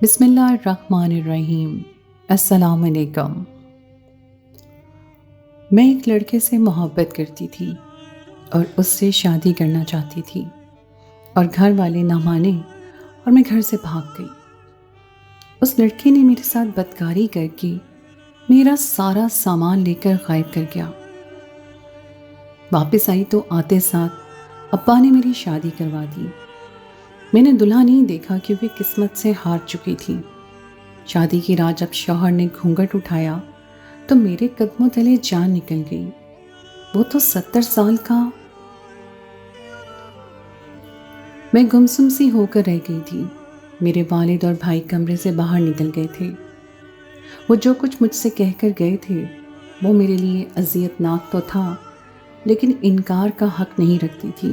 بسم اللہ الرحمن الرحیم۔ السلام علیکم۔ میں ایک لڑکے سے محبت کرتی تھی اور اس سے شادی کرنا چاہتی تھی، اور گھر والے نہ مانے اور میں گھر سے بھاگ گئی۔ اس لڑکے نے میرے ساتھ بدکاری کر کے میرا سارا سامان لے کر غائب کر گیا۔ واپس آئی تو آتے ساتھ ابا نے میری شادی کروا دی۔ میں نے دلہا نہیں دیکھا کیونکہ قسمت سے ہار چکی تھی۔ شادی کی رات جب شوہر نے گھونگھٹ اٹھایا تو میرے قدموں تلے جان نکل گئی۔ وہ تو 70 سال کا۔ میں گمسم سی ہو کر رہ گئی تھی۔ میرے والد اور بھائی کمرے سے باہر نکل گئے تھے۔ وہ جو کچھ مجھ سے کہہ کر گئے تھے وہ میرے لیے اذیت ناک تو تھا، لیکن انکار کا حق نہیں رکھتی تھی۔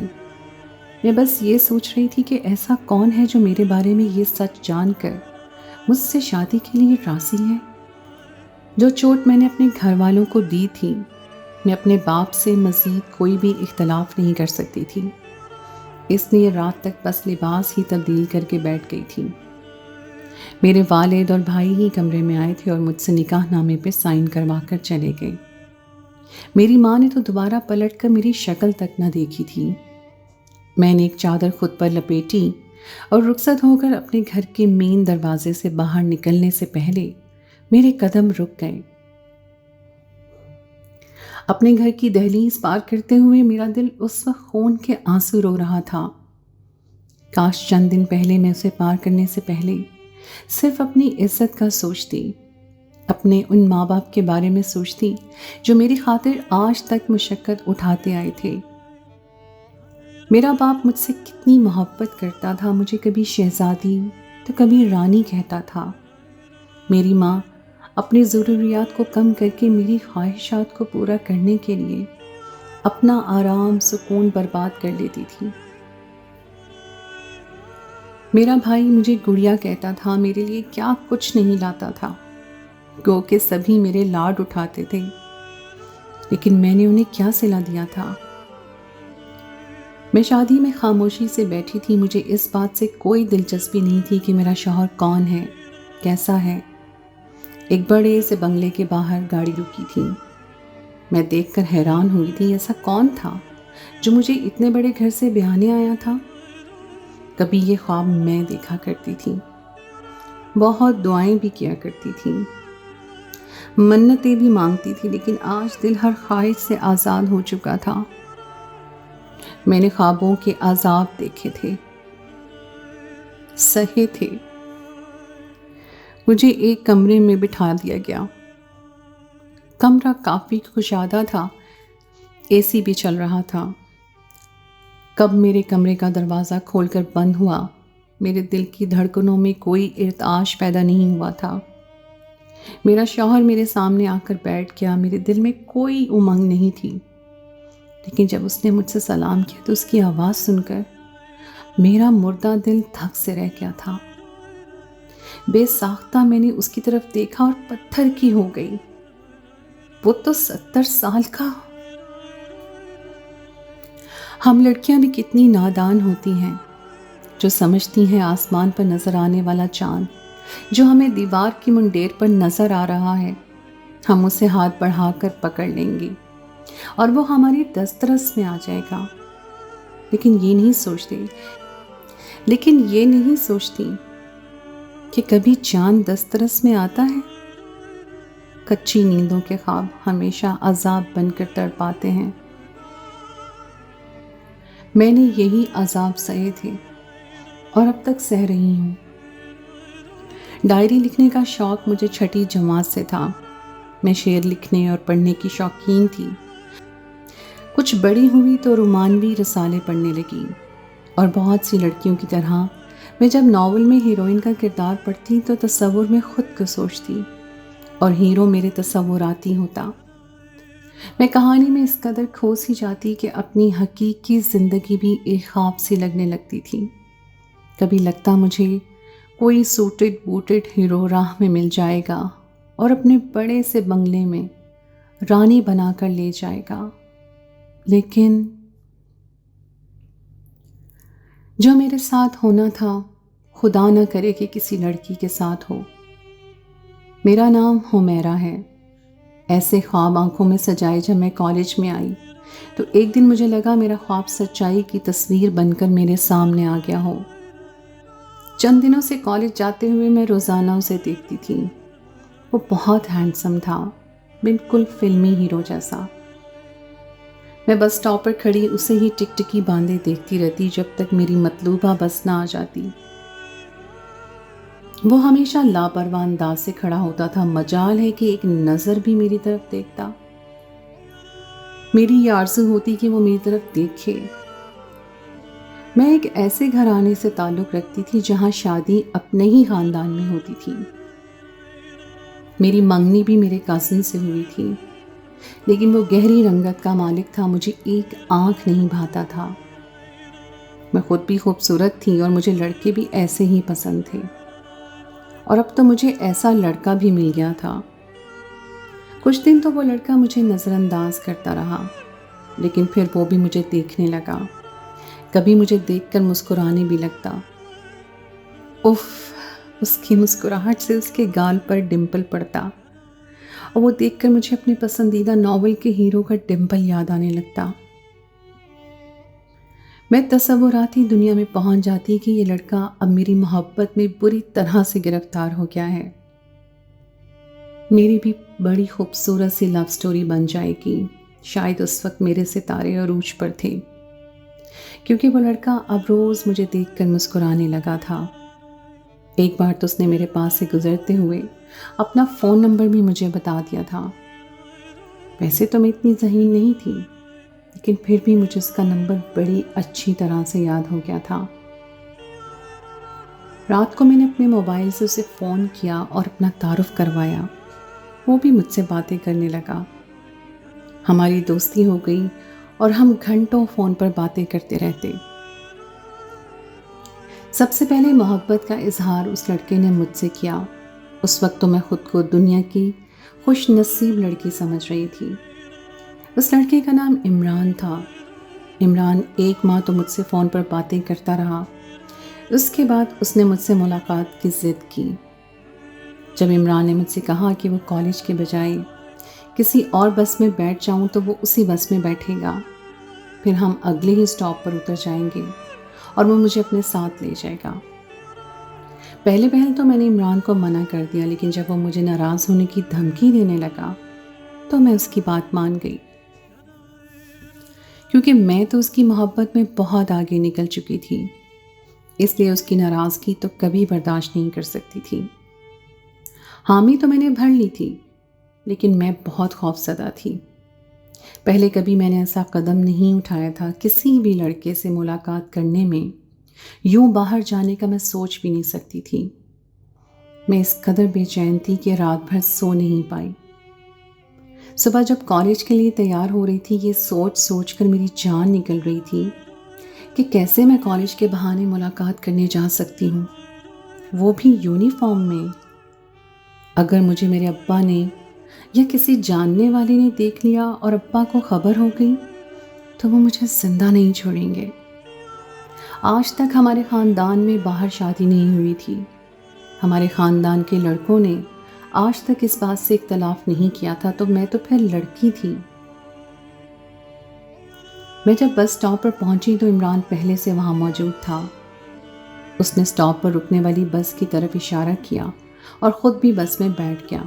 میں بس یہ سوچ رہی تھی کہ ایسا کون ہے جو میرے بارے میں یہ سچ جان کر مجھ سے شادی کے لیے راضی ہے۔ جو چوٹ میں نے اپنے گھر والوں کو دی تھی، میں اپنے باپ سے مزید کوئی بھی اختلاف نہیں کر سکتی تھی، اس لیے رات تک بس لباس ہی تبدیل کر کے بیٹھ گئی تھی۔ میرے والد اور بھائی ہی کمرے میں آئے تھے اور مجھ سے نکاح نامے پہ سائن کروا کر چلے گئے۔ میری ماں نے تو دوبارہ پلٹ کر میری شکل تک نہ دیکھی تھی۔ میں نے ایک چادر خود پر لپیٹی اور رخصت ہو کر اپنے گھر کے مین دروازے سے باہر نکلنے سے پہلے میرے قدم رک گئے۔ اپنے گھر کی دہلیز پار کرتے ہوئے میرا دل اس وقت خون کے آنسو رو رہا تھا۔ کاش چند دن پہلے میں اسے پار کرنے سے پہلے صرف اپنی عزت کا سوچتی، اپنے ان ماں باپ کے بارے میں سوچتی جو میری خاطر آج تک مشقت اٹھاتے آئے تھے۔ میرا باپ مجھ سے کتنی محبت کرتا تھا، مجھے کبھی شہزادی تو کبھی رانی کہتا تھا۔ میری ماں اپنی ضروریات کو کم کر کے میری خواہشات کو پورا کرنے کے لیے اپنا آرام سکون برباد کر لیتی تھی۔ میرا بھائی مجھے گڑیا کہتا تھا، میرے لیے کیا کچھ نہیں لاتا تھا، گو کہ سبھی میرے لاڈ اٹھاتے تھے، لیکن میں نے انہیں کیا صلہ دیا تھا۔ میں شادی میں خاموشی سے بیٹھی تھی، مجھے اس بات سے کوئی دلچسپی نہیں تھی کہ میرا شوہر کون ہے، کیسا ہے۔ ایک بڑے سے بنگلے کے باہر گاڑی رکی تھی۔ میں دیکھ کر حیران ہوئی تھی، ایسا کون تھا جو مجھے اتنے بڑے گھر سے بیانے آیا تھا۔ کبھی یہ خواب میں دیکھا کرتی تھی، بہت دعائیں بھی کیا کرتی تھی، منتیں بھی مانگتی تھی، لیکن آج دل ہر خواہش سے آزاد ہو چکا تھا۔ میں نے خوابوں کے عذاب دیکھے تھے، سہے تھے۔ مجھے ایک کمرے میں بٹھا دیا گیا۔ کمرہ کافی کشادہ تھا، اے سی بھی چل رہا تھا۔ کب میرے کمرے کا دروازہ کھول کر بند ہوا، میرے دل کی دھڑکنوں میں کوئی ارتعاش پیدا نہیں ہوا تھا۔ میرا شوہر میرے سامنے آ کر بیٹھ گیا، میرے دل میں کوئی امنگ نہیں تھی، لیکن جب اس نے مجھ سے سلام کیا تو اس کی آواز سن کر میرا مردہ دل دھک سے رہ گیا تھا۔ بے ساختہ میں نے اس کی طرف دیکھا اور پتھر کی ہو گئی۔ وہ تو 70 سال کا۔ ہم لڑکیاں بھی کتنی نادان ہوتی ہیں، جو سمجھتی ہیں آسمان پر نظر آنے والا چاند جو ہمیں دیوار کی منڈیر پر نظر آ رہا ہے، ہم اسے ہاتھ بڑھا کر پکڑ لیں گے اور وہ ہماری دسترس میں آ جائے گا، لیکن یہ نہیں سوچتی کہ کبھی چاند دسترس میں آتا ہے۔ کچی نیندوں کے خواب ہمیشہ عذاب بن کر تڑپاتے ہیں۔ میں نے یہی عذاب سہے تھے اور اب تک سہ رہی ہوں۔ ڈائری لکھنے کا شوق مجھے چھٹی جماعت سے تھا۔ میں شعر لکھنے اور پڑھنے کی شوقین تھی۔ کچھ بڑی ہوئی تو رومانوی رسالے پڑھنے لگی، اور بہت سی لڑکیوں کی طرح میں جب ناول میں ہیروئن کا کردار پڑھتی تو تصور میں خود کو سوچتی اور ہیرو میرے تصوراتی ہوتا۔ میں کہانی میں اس قدر کھو سی جاتی کہ اپنی حقیقی زندگی بھی ایک خواب سی لگنے لگتی تھی۔ کبھی لگتا مجھے کوئی سوٹڈ بوٹڈ ہیرو راہ میں مل جائے گا اور اپنے بڑے سے بنگلے میں رانی بنا کر لے جائے گا، لیکن جو میرے ساتھ ہونا تھا خدا نہ کرے کہ کسی لڑکی کے ساتھ ہو۔ میرا نام حمیرہ ہے۔ ایسے خواب آنکھوں میں سجائے جب میں کالج میں آئی تو ایک دن مجھے لگا میرا خواب سچائی کی تصویر بن کر میرے سامنے آ گیا ہو۔ چند دنوں سے کالج جاتے ہوئے میں روزانہ اسے دیکھتی تھی۔ وہ بہت ہینڈسم تھا، بالکل فلمی ہیرو جیسا۔ میں بس سٹاپ پر کھڑی اسے ہی ٹکٹکی باندھے دیکھتی رہتی جب تک میری مطلوبہ بس نہ آ جاتی۔ وہ ہمیشہ لاپرواہ انداز سے کھڑا ہوتا تھا، مجال ہے کہ ایک نظر بھی میری طرف دیکھتا۔ میری یہ آرزو ہوتی کہ وہ میری طرف دیکھے۔ میں ایک ایسے گھرانے سے تعلق رکھتی تھی جہاں شادی اپنے ہی خاندان میں ہوتی تھی۔ میری منگنی بھی میرے کزن سے ہوئی تھی، لیکن وہ گہری رنگت کا مالک تھا، مجھے ایک آنکھ نہیں بھاتا تھا۔ میں خود بھی خوبصورت تھی اور مجھے لڑکے بھی ایسے ہی پسند تھے، اور اب تو مجھے ایسا لڑکا بھی مل گیا تھا۔ کچھ دن تو وہ لڑکا مجھے نظر انداز کرتا رہا، لیکن پھر وہ بھی مجھے دیکھنے لگا، کبھی مجھے دیکھ کر مسکرانے بھی لگتا۔ اف، اس کی مسکراہٹ سے اس کے گال پر ڈمپل پڑتا، اور وہ دیکھ کر مجھے اپنے پسندیدہ ناول کے ہیرو کا ڈمپل یاد آنے لگتا۔ میں تصوراتی دنیا میں پہنچ جاتی کہ یہ لڑکا اب میری محبت میں بری طرح سے گرفتار ہو گیا ہے۔ میری بھی بڑی خوبصورت سی لو سٹوری بن جائے گی۔ شاید اس وقت میرے ستارے عروج پر تھے، کیونکہ وہ لڑکا اب روز مجھے دیکھ کر مسکرانے لگا تھا۔ ایک بار تو اس نے میرے پاس سے گزرتے ہوئے اپنا فون نمبر بھی مجھے بتا دیا تھا۔ ویسے تو میں اتنی ذہین نہیں تھی، لیکن پھر بھی مجھے اس کا نمبر بڑی اچھی طرح سے یاد ہو گیا تھا۔ رات کو میں نے اپنے موبائل سے اسے فون کیا اور اپنا تعارف کروایا۔ وہ بھی مجھ سے باتیں کرنے لگا۔ ہماری دوستی ہو گئی اور ہم گھنٹوں فون پر باتیں کرتے رہتے۔ سب سے پہلے محبت کا اظہار اس لڑکے نے مجھ سے کیا۔ اس وقت تو میں خود کو دنیا کی خوش نصیب لڑکی سمجھ رہی تھی۔ اس لڑکے کا نام عمران تھا۔ عمران 1 ماہ تو مجھ سے فون پر باتیں کرتا رہا۔ اس کے بعد اس نے مجھ سے ملاقات کی ضد کی۔ جب عمران نے مجھ سے کہا کہ وہ کالج کے بجائے کسی اور بس میں بیٹھ جاؤں تو وہ اسی بس میں بیٹھے گا، پھر ہم اگلے ہی سٹاپ پر اتر جائیں گے اور وہ مجھے اپنے ساتھ لے جائے گا۔ پہلے تو میں نے عمران کو منع کر دیا، لیکن جب وہ مجھے ناراض ہونے کی دھمکی دینے لگا تو میں اس کی بات مان گئی، کیونکہ میں تو اس کی محبت میں بہت آگے نکل چکی تھی، اس لیے اس کی ناراضگی تو کبھی برداشت نہیں کر سکتی تھی۔ حامی تو میں نے بھر لی تھی، لیکن میں بہت خوفزدہ تھی۔ پہلے کبھی میں نے ایسا قدم نہیں اٹھایا تھا، کسی بھی لڑکے سے ملاقات کرنے میں یوں باہر جانے کا میں سوچ بھی نہیں سکتی تھی۔ میں اس قدر بے چین تھی کہ رات بھر سو نہیں پائی۔ صبح جب کالج کے لیے تیار ہو رہی تھی، یہ سوچ کر میری جان نکل رہی تھی کہ کیسے میں کالج کے بہانے ملاقات کرنے جا سکتی ہوں، وہ بھی یونیفارم میں۔ اگر مجھے میرے ابا نے یا کسی جاننے والے نے دیکھ لیا اور ابا کو خبر ہو گئی تو وہ مجھے زندہ نہیں چھوڑیں گے۔ آج تک ہمارے خاندان میں باہر شادی نہیں ہوئی تھی۔ ہمارے خاندان کے لڑکوں نے آج تک اس بات سے اختلاف نہیں کیا تھا، تو میں تو پھر لڑکی تھی۔ میں جب بس سٹاپ پر پہنچی تو عمران پہلے سے وہاں موجود تھا۔ اس نے سٹاپ پر رکنے والی بس کی طرف اشارہ کیا اور خود بھی بس میں بیٹھ گیا۔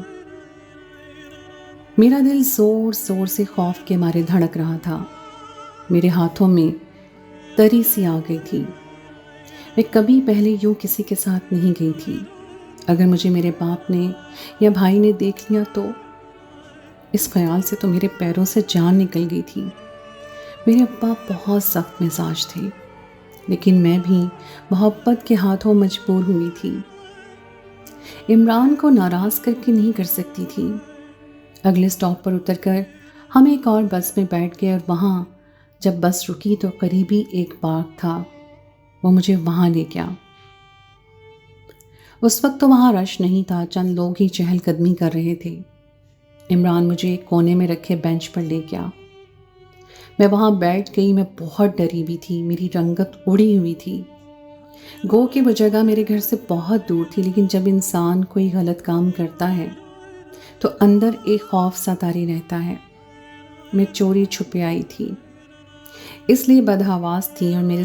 میرا دل زور زور سے خوف کے مارے دھڑک رہا تھا۔ میرے ہاتھوں میں تری سی آ گئی تھی۔ میں کبھی پہلے یوں کسی کے ساتھ نہیں گئی تھی۔ اگر مجھے میرے باپ نے یا بھائی نے دیکھ لیا تو، اس خیال سے تو میرے پیروں سے جان نکل گئی تھی۔ میرے ابا بہت سخت مزاج تھے، لیکن میں بھی محبت کے ہاتھوں مجبور ہوئی تھی۔ عمران کو ناراض کر کے نہیں کر سکتی تھی۔ اگلے سٹاپ پر اتر کر ہم ایک اور بس میں بیٹھ گئے، اور وہاں جب بس رکی تو قریبی ایک پارک تھا، وہ مجھے وہاں لے گیا۔ اس وقت تو وہاں رش نہیں تھا، چند لوگ ہی چہل قدمی کر رہے تھے۔ عمران مجھے ایک کونے میں رکھے بینچ پر لے گیا۔ میں وہاں بیٹھ گئی۔ میں بہت ڈری ہوئی تھی، میری رنگت اڑی ہوئی تھی۔ گو کہ وہ جگہ میرے گھر سے بہت دور تھی، لیکن جب انسان کوئی غلط کام کرتا ہے تو اندر ایک خوف سا طاری رہتا ہے۔ میں چوری چھپے آئی تھی، اس لیے بدحواس تھی، اور میرے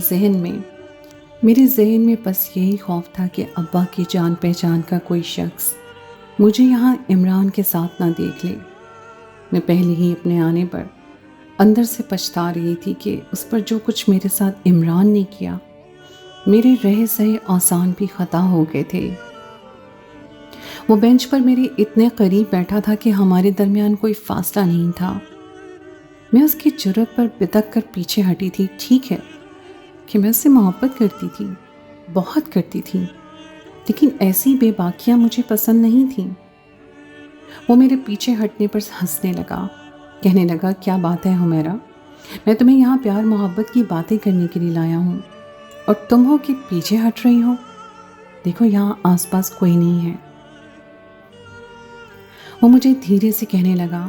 ذہن میں بس یہی خوف تھا کہ ابا کی جان پہچان کا کوئی شخص مجھے یہاں عمران کے ساتھ نہ دیکھ لے۔ میں پہلے ہی اپنے آنے پر اندر سے پچھتا رہی تھی کہ اس پر جو کچھ میرے ساتھ عمران نے کیا، میرے رہے سہے آسان بھی خطا ہو گئے تھے۔ وہ بینچ پر میرے اتنے قریب بیٹھا تھا کہ ہمارے درمیان کوئی فاصلہ نہیں تھا۔ میں اس کی جرأت پر بدک کر پیچھے ہٹی تھی۔ ٹھیک ہے کہ میں اس سے محبت کرتی تھی، بہت کرتی تھی، لیکن ایسی بے باکیاں مجھے پسند نہیں تھیں۔ وہ میرے پیچھے ہٹنے پر ہنسنے لگا، کہنے لگا، کیا بات ہے حمیرہ، میں تمہیں یہاں پیار محبت کی باتیں کرنے کے لیے لایا ہوں اور تم ہو کہ پیچھے ہٹ رہی ہو؟ دیکھو یہاں آس پاس کوئی نہیں ہے۔ وہ مجھے دھیرے سے کہنے لگا،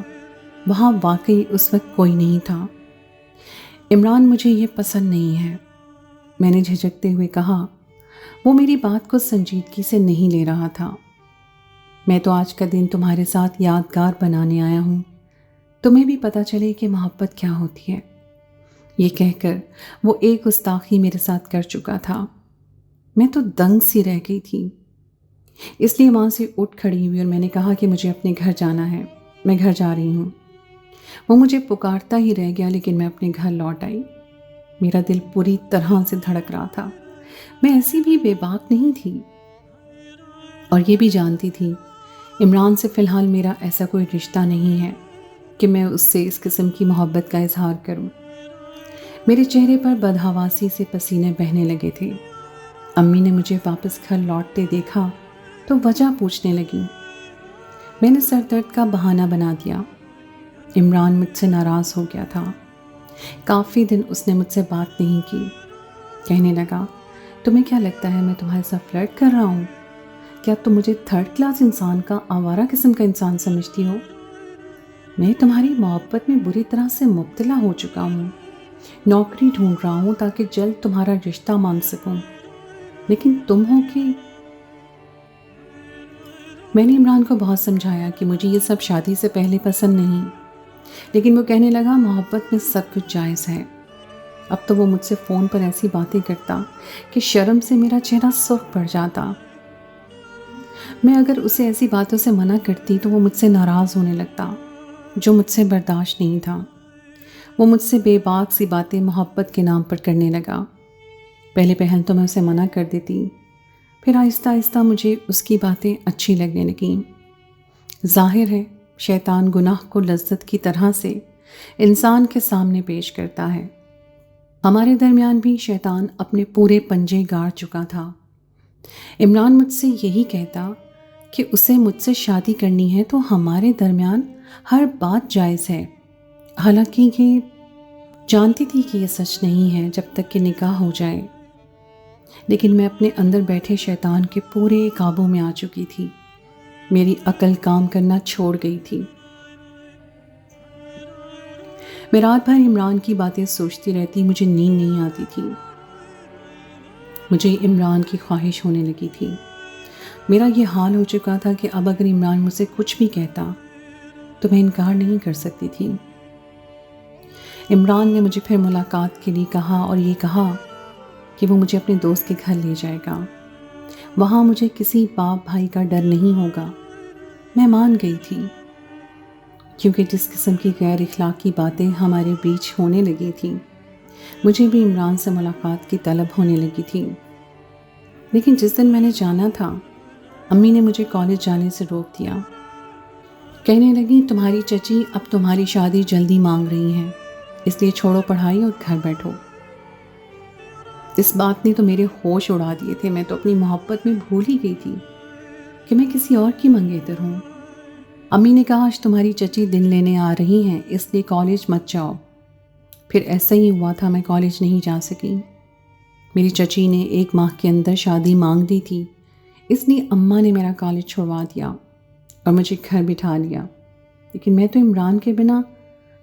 وہاں واقعی اس وقت کوئی نہیں تھا۔ عمران، مجھے یہ پسند نہیں ہے، میں نے جھجکتے ہوئے کہا۔ وہ میری بات کو سنجیدگی سے نہیں لے رہا تھا۔ میں تو آج کا دن تمہارے ساتھ یادگار بنانے آیا ہوں، تمہیں بھی پتہ چلے کہ محبت کیا ہوتی ہے۔ یہ کہہ کر وہ ایک گستاخی میرے ساتھ کر چکا تھا۔ میں تو دنگ سی رہ گئی تھی، اس لیے وہاں سے اٹھ کھڑی ہوئی اور میں نے کہا کہ مجھے اپنے گھر جانا ہے، میں گھر جا رہی ہوں۔ وہ مجھے پکارتا ہی رہ گیا، لیکن میں اپنے گھر لوٹ آئی۔ میرا دل پوری طرح سے دھڑک رہا تھا۔ میں ایسی بھی بے باک نہیں تھی، اور یہ بھی جانتی تھی عمران سے فی الحال میرا ایسا کوئی رشتہ نہیں ہے کہ میں اس سے اس قسم کی محبت کا اظہار کروں۔ میرے چہرے پر بدحواسی سے پسینے بہنے لگے تھے۔ امی نے مجھے واپس گھر لوٹتے دیکھا تو وجہ پوچھنے لگی۔ میں نے سر درد کا بہانہ بنا دیا۔ عمران مجھ سے ناراض ہو گیا تھا، کافی دن اس نے مجھ سے بات نہیں کی۔ کہنے لگا، تمہیں کیا لگتا ہے میں تمہارے ساتھ فلرٹ کر رہا ہوں؟ کیا تم مجھے تھرڈ کلاس انسان کا، آوارہ قسم کا انسان سمجھتی ہو؟ میں تمہاری محبت میں بری طرح سے مبتلا ہو چکا ہوں، نوکری ڈھونڈ رہا ہوں تاکہ جلد تمہارا رشتہ مان سکوں، لیکن تم ہو کہ… میں نے عمران کو بہت سمجھایا کہ مجھے یہ سب شادی سے پہلے پسند نہیں، لیکن وہ کہنے لگا، محبت میں سب کچھ جائز ہے۔ اب تو وہ مجھ سے فون پر ایسی باتیں کرتا کہ شرم سے میرا چہرہ سرخ پڑ جاتا۔ میں اگر اسے ایسی باتوں سے منع کرتی تو وہ مجھ سے ناراض ہونے لگتا، جو مجھ سے برداشت نہیں تھا۔ وہ مجھ سے بے باک سی باتیں محبت کے نام پر کرنے لگا۔ پہلے پہل تو میں اسے منع کر دیتی، پھر آہستہ آہستہ مجھے اس کی باتیں اچھی لگنے لگیں۔ ظاہر ہے شیطان گناہ کو لذت کی طرح سے انسان کے سامنے پیش کرتا ہے۔ ہمارے درمیان بھی شیطان اپنے پورے پنجے گاڑ چکا تھا۔ عمران مجھ سے یہی کہتا کہ اسے مجھ سے شادی کرنی ہے تو ہمارے درمیان ہر بات جائز ہے، حالانکہ یہ جانتی تھی کہ یہ سچ نہیں ہے جب تک کہ نکاح ہو جائے، لیکن میں اپنے اندر بیٹھے شیطان کے پورے قابو میں آ چکی تھی۔ میری عقل کام کرنا چھوڑ گئی تھی۔ میں رات بھر عمران کی باتیں سوچتی رہتی، مجھے نیند نہیں آتی تھی۔ مجھے عمران کی خواہش ہونے لگی تھی۔ میرا یہ حال ہو چکا تھا کہ اب اگر عمران مجھ سے کچھ بھی کہتا تو میں انکار نہیں کر سکتی تھی۔ عمران نے مجھے پھر ملاقات کے لیے کہا اور یہ کہا کہ وہ مجھے اپنے دوست کے گھر لے جائے گا، وہاں مجھے کسی باپ بھائی کا ڈر نہیں ہوگا۔ میں مان گئی تھی، کیونکہ جس قسم کی غیر اخلاقی باتیں ہمارے بیچ ہونے لگی تھیں، مجھے بھی عمران سے ملاقات کی طلب ہونے لگی تھی۔ لیکن جس دن میں نے جانا تھا، امی نے مجھے کالج جانے سے روک دیا۔ کہنے لگی، تمہاری چچی اب تمہاری شادی جلدی مانگ رہی ہیں، اس لیے چھوڑو پڑھائی اور گھر بیٹھو۔ اس بات نے تو میرے ہوش اڑا دیے تھے۔ میں تو اپنی محبت میں بھول ہی گئی تھی کہ میں کسی اور کی منگیتر ہوں۔ امی نے کہا، آج تمہاری چچی دن لینے آ رہی ہیں، اس لیے کالج مت جاؤ۔ پھر ایسا ہی ہوا تھا، میں کالج نہیں جا سکی۔ میری چچی نے 1 ماہ کے اندر شادی مانگ دی تھی، اس لیے اماں نے میرا کالج چھڑوا دیا اور مجھے گھر بٹھا لیا۔ لیکن میں تو عمران کے بنا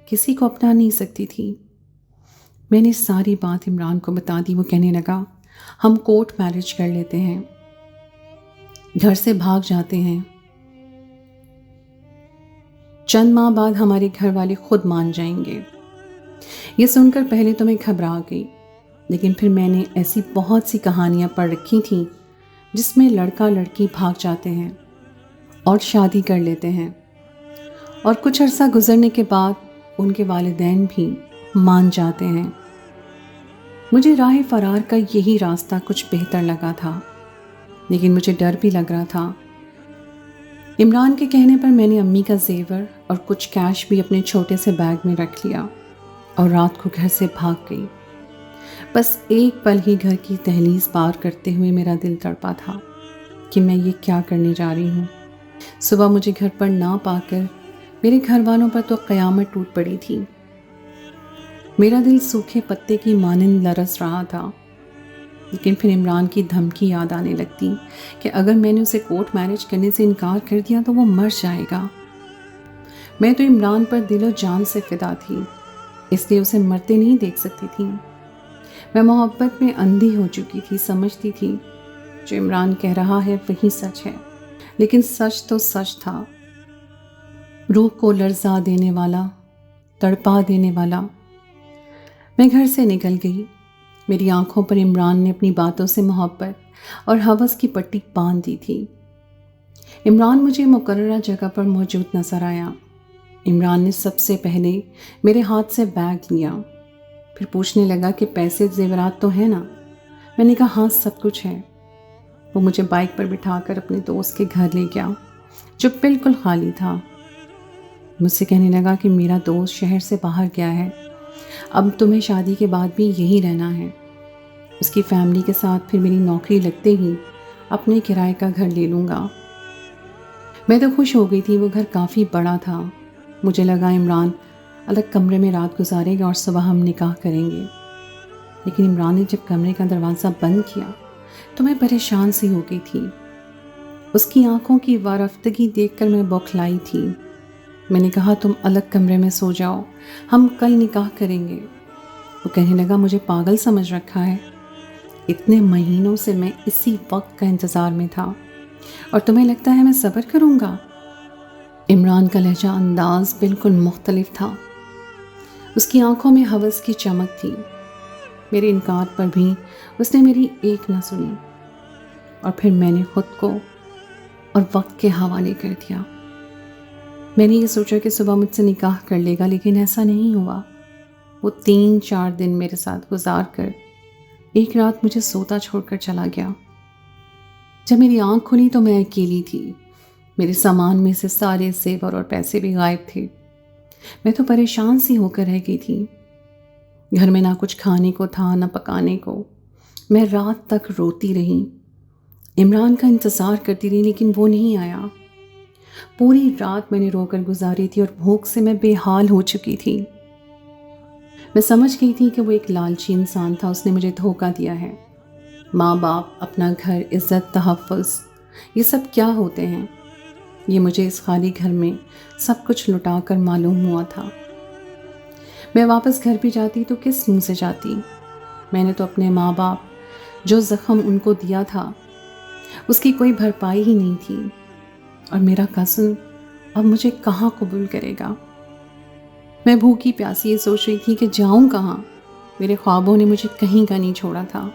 کسی کو اپنا نہیں سکتی تھی۔ میں نے ساری بات عمران کو بتا دی۔ وہ کہنے لگا، ہم کورٹ میرج کر لیتے ہیں، گھر سے بھاگ جاتے ہیں۔ چند ماہ بعد ہمارے گھر والے خود مان جائیں گے۔ یہ سن کر پہلے تو میں گھبرا گئی، لیکن پھر میں نے ایسی بہت سی کہانیاں پڑھ رکھی تھیں جس میں لڑکا لڑکی بھاگ جاتے ہیں اور شادی کر لیتے ہیں، اور کچھ عرصہ گزرنے کے بعد ان کے والدین بھی مان جاتے ہیں۔ مجھے راہ فرار کا یہی راستہ کچھ بہتر لگا تھا، لیکن مجھے ڈر بھی لگ رہا تھا۔ عمران کے کہنے پر میں نے امی کا زیور اور کچھ کیش بھی اپنے چھوٹے سے بیگ میں رکھ لیا اور رات کو گھر سے بھاگ گئی۔ بس ایک پل ہی گھر کی دہلیز پار کرتے ہوئے میرا دل تڑپا تھا کہ میں یہ کیا کرنے جا رہی ہوں۔ صبح مجھے گھر پر نہ پا کر میرے گھر والوں پر تو قیامت ٹوٹ پڑی تھی۔ میرا دل سوکھے پتے کی مانند لرز رہا تھا، لیکن پھر عمران کی دھمکی یاد آنے لگتی کہ اگر میں نے اسے کورٹ میرج کرنے سے انکار کر دیا تو وہ مر جائے گا۔ میں تو عمران پر دل و جان سے فدا تھی، اس لیے اسے مرتے نہیں دیکھ سکتی تھی۔ میں محبت میں اندھی ہو چکی تھی، سمجھتی تھی جو عمران کہہ رہا ہے وہی سچ ہے، لیکن سچ تو سچ تھا، روح کو لرزا دینے والا، تڑپا دینے والا۔ میں گھر سے نکل گئی۔ میری آنکھوں پر عمران نے اپنی باتوں سے محبت اور ہوس کی پٹی باندھ دی تھی۔ عمران مجھے مقررہ جگہ پر موجود نظر آیا۔ عمران نے سب سے پہلے میرے ہاتھ سے بیگ لیا، پھر پوچھنے لگا کہ پیسے زیورات تو ہیں نا؟ میں نے کہا ہاں سب کچھ ہے۔ وہ مجھے بائک پر بٹھا کر اپنے دوست کے گھر لے گیا جو بالکل خالی تھا۔ مجھ سے کہنے لگا کہ میرا دوست شہر سے باہر گیا ہے، اب تمہیں شادی کے بعد بھی یہی رہنا ہے۔ اس کی فیملی کے ساتھ پھر میری نوکری لگتے ہی اپنے کرائے کا گھر لے لوں گا۔ میں تو خوش ہو گئی تھی، وہ گھر کافی بڑا تھا۔ مجھے لگا عمران الگ کمرے میں رات گزارے گا اور صبح ہم نکاح کریں گے، لیکن عمران نے جب کمرے کا دروازہ بند کیا تو میں پریشان سی ہو گئی تھی۔ اس کی آنکھوں کی وارفتگی دیکھ کر میں بوکھلائی تھی۔ میں نے کہا تم الگ کمرے میں سو جاؤ، ہم کل نکاح کریں گے۔ وہ کہنے لگا مجھے پاگل سمجھ رکھا ہے، اتنے مہینوں سے میں اسی وقت کا انتظار میں تھا اور تمہیں لگتا ہے میں صبر کروں گا؟ عمران کا لہجہ انداز بالکل مختلف تھا، اس کی آنکھوں میں ہوس کی چمک تھی۔ میرے انکار پر بھی اس نے میری ایک نہ سنی، اور پھر میں نے خود کو اور وقت کے حوالے کر دیا۔ میں نے یہ سوچا کہ صبح مجھ سے نکاح کر لے گا، لیکن ایسا نہیں ہوا۔ وہ 3-4 دن میرے ساتھ گزار کر ایک رات مجھے سوتا چھوڑ کر چلا گیا۔ جب میری آنکھ کھلی تو میں اکیلی تھی، میرے سامان میں سے سارے زیور اور پیسے بھی غائب تھے۔ میں تو پریشان سی ہو کر رہ گئی تھی، گھر میں نہ کچھ کھانے کو تھا نہ پکانے کو۔ میں رات تک روتی رہی، عمران کا انتظار کرتی رہی، لیکن وہ نہیں آیا۔ پوری رات میں نے رو کر گزاری تھی اور بھوک سے میں بے حال ہو چکی تھی۔ میں سمجھ گئی تھی کہ وہ ایک لالچی انسان تھا، اس نے مجھے دھوکہ دیا ہے۔ ماں باپ، اپنا گھر، عزت، تحفظ، یہ سب کیا ہوتے ہیں؟ یہ مجھے اس خالی گھر میں سب کچھ لٹا کر معلوم ہوا تھا۔ میں واپس گھر بھی جاتی تو کس منہ سے جاتی؟ میں نے تو اپنے ماں باپ جو زخم ان کو دیا تھا اس کی کوئی بھرپائی ہی نہیں تھی، اور میرا کزن اب مجھے کہاں قبول کرے گا؟ میں بھوکی پیاسی یہ سوچ رہی تھی کہ جاؤں کہاں۔ میرے خوابوں نے مجھے کہیں کا نہیں چھوڑا تھا،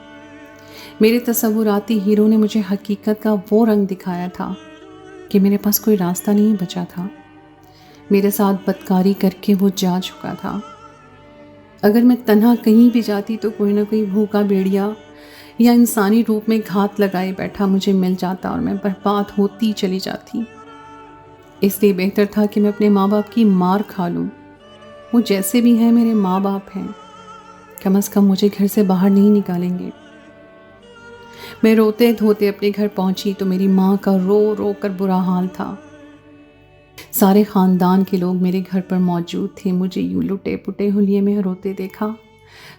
میرے تصوراتی ہیرو نے مجھے حقیقت کا وہ رنگ دکھایا تھا کہ میرے پاس کوئی راستہ نہیں بچا تھا۔ میرے ساتھ بدکاری کر کے وہ جا چکا تھا۔ اگر میں تنہا کہیں بھی جاتی تو کوئی نہ کوئی بھوکا بھیڑیا یا انسانی روپ میں گھات لگائے بیٹھا مجھے مل جاتا اور میں برباد ہوتی چلی جاتی۔ اس لیے بہتر تھا کہ میں اپنے ماں باپ کی مار کھا لوں۔ وہ جیسے بھی ہیں میرے ماں باپ ہیں، کم از کم مجھے گھر سے باہر نہیں نکالیں گے۔ میں روتے دھوتے اپنے گھر پہنچی تو میری ماں کا رو رو کر برا حال تھا۔ سارے خاندان کے لوگ میرے گھر پر موجود تھے۔ مجھے یوں لٹے پٹے حلیے میں روتے دیکھا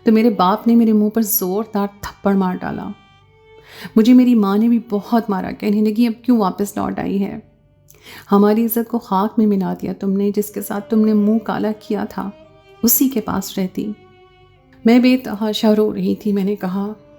تو میرے باپ نے میرے منہ پر زوردار تھپڑ مار ڈالا۔ مجھے میری ماں نے بھی بہت مارا، کہنے لگی اب کیوں واپس لوٹ آئی ہے؟ ہماری عزت کو خاک میں ملا دیا تم نے، جس کے ساتھ تم نے منہ کالا کیا تھا اسی کے پاس رہتی۔ میں بے تحاشا رو رہی تھی۔ میں نے کہا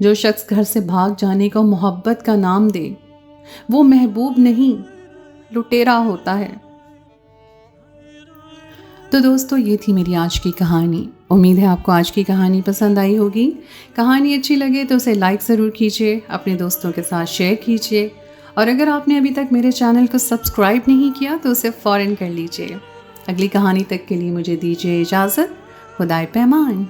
جو شخص گھر سے بھاگ جانے کو محبت کا نام دے وہ محبوب نہیں لٹیرا ہوتا ہے۔ تو دوستو یہ تھی میری آج کی کہانی۔ امید ہے آپ کو آج کی کہانی پسند آئی ہوگی۔ کہانی اچھی لگے تو اسے لائک ضرور کیجیے، اپنے دوستوں کے ساتھ شیئر کیجیے، اور اگر آپ نے ابھی تک میرے چینل کو سبسکرائب نہیں کیا تو اسے فوراً کر لیجیے۔ اگلی کہانی تک کے لیے مجھے دیجیے اجازت۔ خدائے پیمان۔